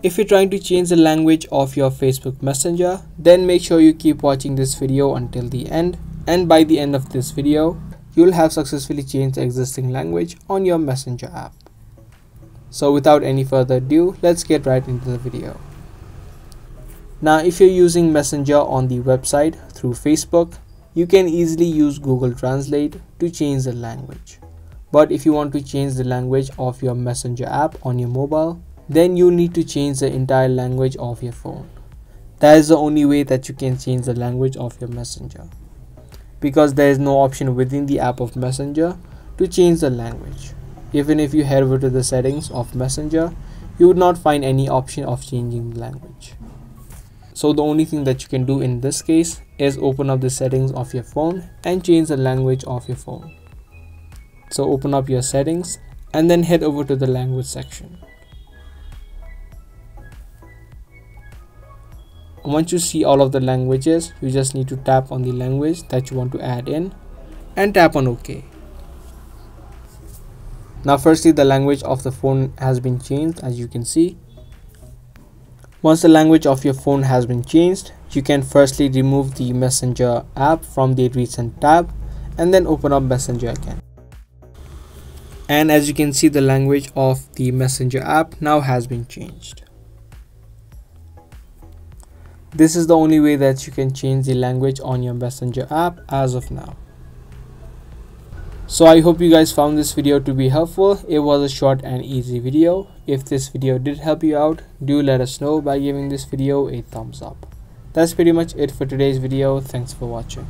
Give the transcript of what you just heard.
If you're trying to change the language of your Facebook Messenger, then make sure you keep watching this video until the end, and by the end of this video, you'll have successfully changed the existing language on your Messenger app. So without any further ado, let's get right into the video. Now, if you're using Messenger on the website through Facebook, you can easily use Google Translate to change the language. But if you want to change the language of your Messenger app on your mobile, then you need to change the entire language of your phone. That is the only way that you can change the language of your Messenger, because there is no option within the app of Messenger to change the language. Even if you head over to the settings of Messenger, you would not find any option of changing the language. So the only thing that you can do in this case is open up the settings of your phone and change the language of your phone. So open up your settings and then head over to the language section. Once you see all of the languages, you just need to tap on the language that you want to add in and tap on OK. Now firstly, the language of the phone has been changed, as you can see. Once the language of your phone has been changed, you can firstly remove the Messenger app from the recent tab and then open up Messenger again. And as you can see, the language of the Messenger app now has been changed. This is the only way that you can change the language on your Messenger app as of now. So I hope you guys found this video to be helpful. It was a short and easy video. If this video did help you out, do let us know by giving this video a thumbs up. That's pretty much it for today's video. Thanks for watching.